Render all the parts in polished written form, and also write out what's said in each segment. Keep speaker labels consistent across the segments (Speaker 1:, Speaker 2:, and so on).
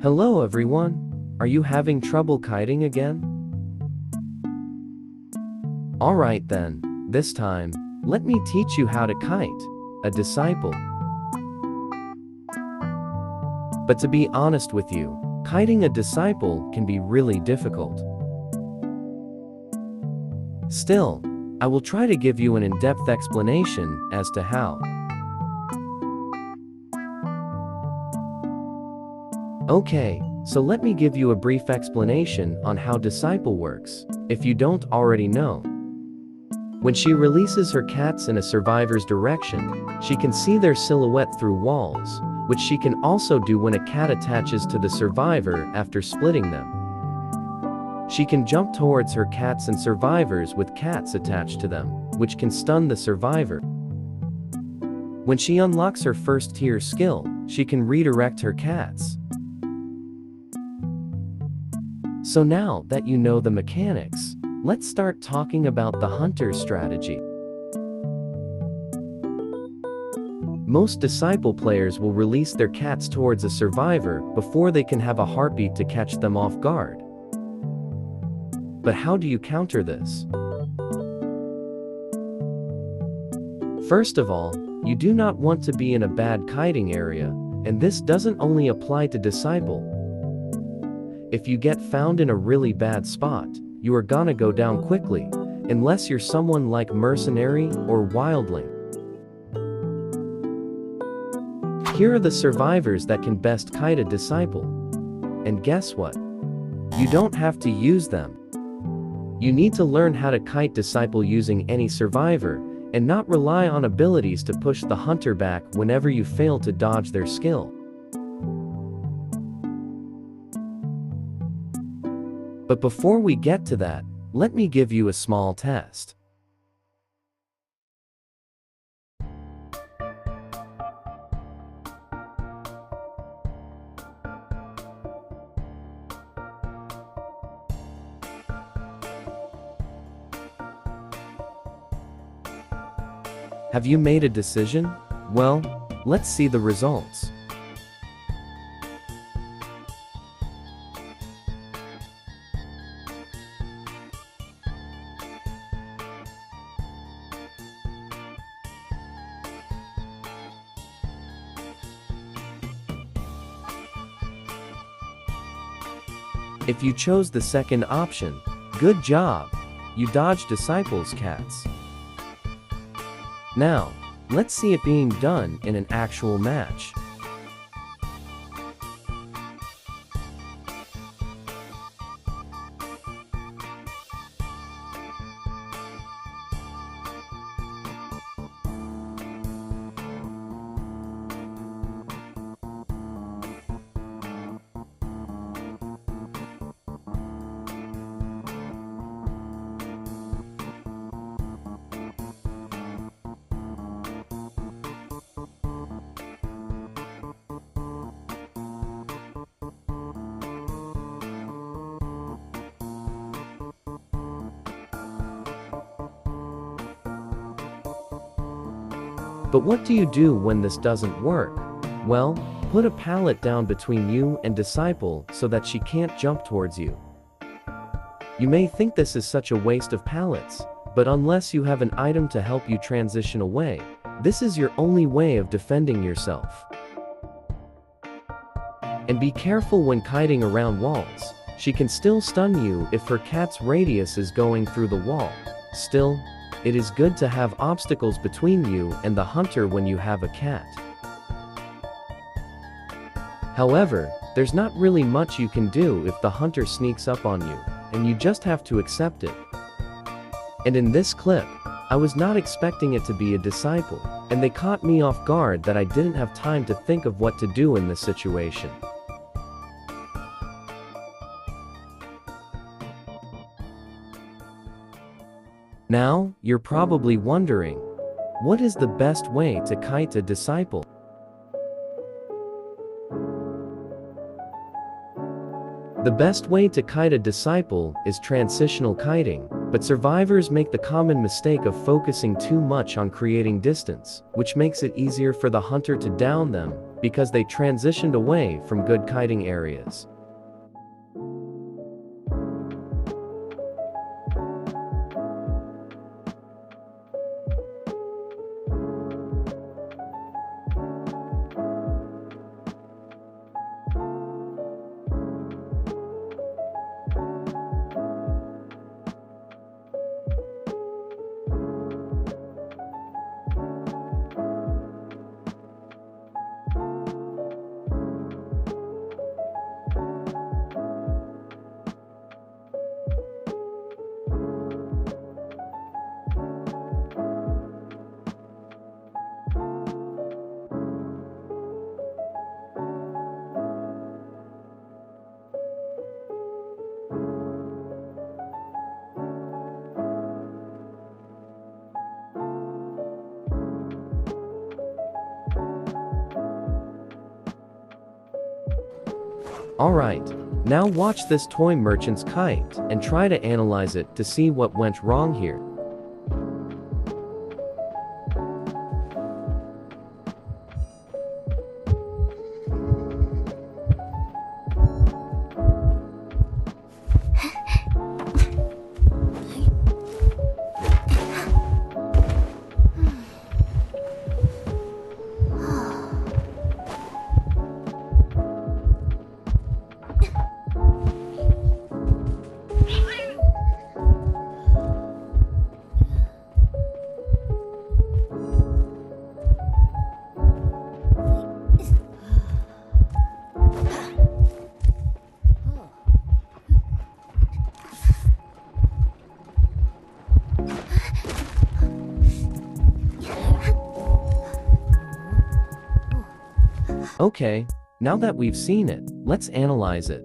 Speaker 1: Hello everyone! Are you having trouble kiting again? Alright then, this time, let me teach you how to kite, a disciple. But to be honest with you, kiting a disciple can be really difficult. Still, I will try to give you an in-depth explanation as to how. Okay, so let me give you a brief explanation on how disciple works, if you don't already know. When she releases her cats in a survivor's direction, she can see their silhouette through walls, which she can also do when a cat attaches to the survivor after splitting them. She can jump towards her cats and survivors with cats attached to them, which can stun the survivor. When she unlocks her first tier skill, she can redirect her cats. So now that you know the mechanics, let's start talking about the hunter's strategy. Most disciple players will release their cats towards a survivor before they can have a heartbeat to catch them off guard. But how do you counter this? First of all, you do not want to be in a bad kiting area, and this doesn't only apply to disciple. If you get found in a really bad spot, you are gonna go down quickly, unless you're someone like mercenary or wildling. Here are the survivors that can best kite a disciple. And guess what? You don't have to use them. You need to learn how to kite disciple using any survivor, and not rely on abilities to push the hunter back whenever you fail to dodge their skill. But before we get to that, let me give you a small test. Have you made a decision? Well, let's see the results. If you chose the second option, good job! You dodged disciples' cats. Now, let's see it being done in an actual match. But what do you do when this doesn't work? Well, put a pallet down between you and disciple so that she can't jump towards you. You may think this is such a waste of pallets, but unless you have an item to help you transition away, this is your only way of defending yourself. And be careful when kiting around walls. She can still stun you if her cat's radius is going through the wall. Still, it is good to have obstacles between you and the hunter when you have a cat. However, there's not really much you can do if the hunter sneaks up on you, and you just have to accept it. And in this clip, I was not expecting it to be a disciple, and they caught me off guard that I didn't have time to think of what to do in this situation. Now, you're probably wondering, what is the best way to kite a disciple? The best way to kite a disciple is transitional kiting, but survivors make the common mistake of focusing too much on creating distance, which makes it easier for the hunter to down them, because they transitioned away from good kiting areas. Alright, now watch this toy merchant's kite and try to analyze it to see what went wrong here. Okay, now that we've seen it, let's analyze it.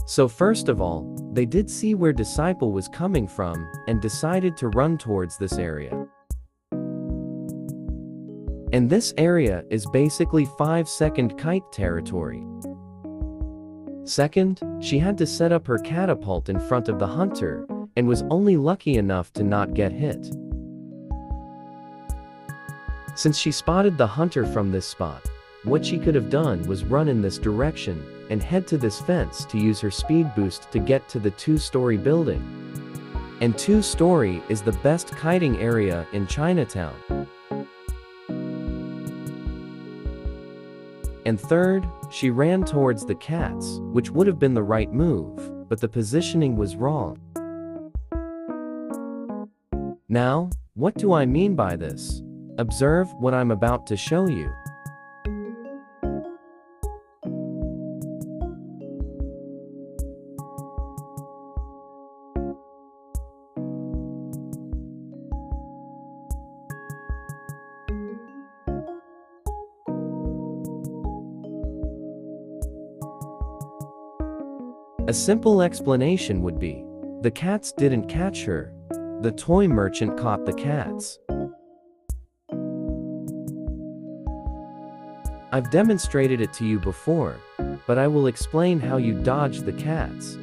Speaker 1: So first of all, they did see where Disciple was coming from and decided to run towards this area. And this area is basically 5-second kite territory. Second, she had to set up her catapult in front of the hunter and was only lucky enough to not get hit. Since she spotted the hunter from this spot, what she could have done was run in this direction and head to this fence to use her speed boost to get to the 2-story building. And 2-story is the best kiting area in Chinatown. And third, she ran towards the cats, which would have been the right move, but the positioning was wrong. Now, what do I mean by this? Observe what I'm about to show you. A simple explanation would be, the cats didn't catch her. The toy merchant caught the cats. I've demonstrated it to you before, but I will explain how you dodge the cats.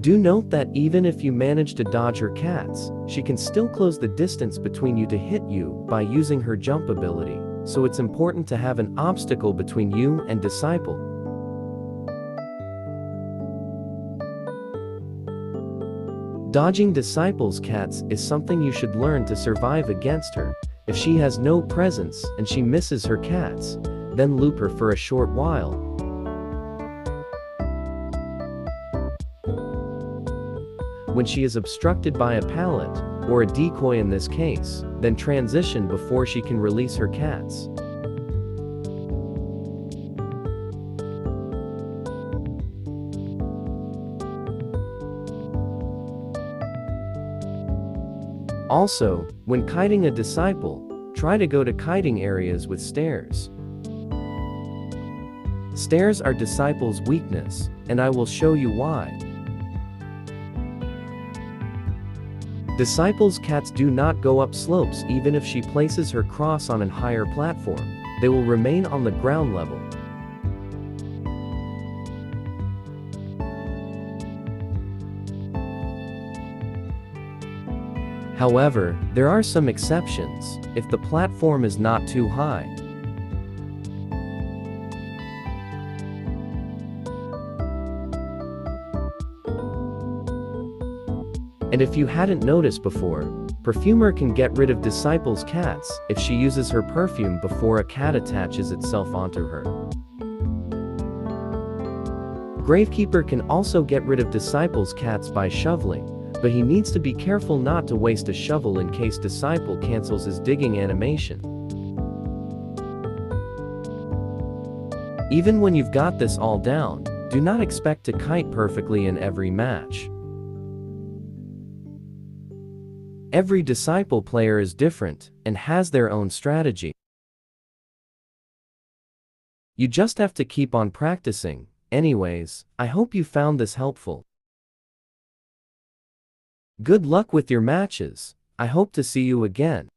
Speaker 1: Do note that even if you manage to dodge her cats, she can still close the distance between you to hit you by using her jump ability, so it's important to have an obstacle between you and Disciple. Dodging Disciple's cats is something you should learn to survive against her. If she has no presence and she misses her cats, then loop her for a short while. When she is obstructed by a pallet, or a decoy in this case, then transition before she can release her cats. Also, when kiting a disciple, try to go to kiting areas with stairs. Stairs are disciples' weakness, and I will show you why. Disciples' cats do not go up slopes even if she places her cross on a higher platform. They will remain on the ground level. However, there are some exceptions, if the platform is not too high. And if you hadn't noticed before, perfumer can get rid of disciples' cats if she uses her perfume before a cat attaches itself onto her. Gravekeeper can also get rid of disciples' cats by shoveling, but he needs to be careful not to waste a shovel in case disciple cancels his digging animation. Even when you've got this all down, do not expect to kite perfectly in every match. Every disciple player is different and has their own strategy. You just have to keep on practicing. Anyways, I hope you found this helpful. Good luck with your matches. I hope to see you again.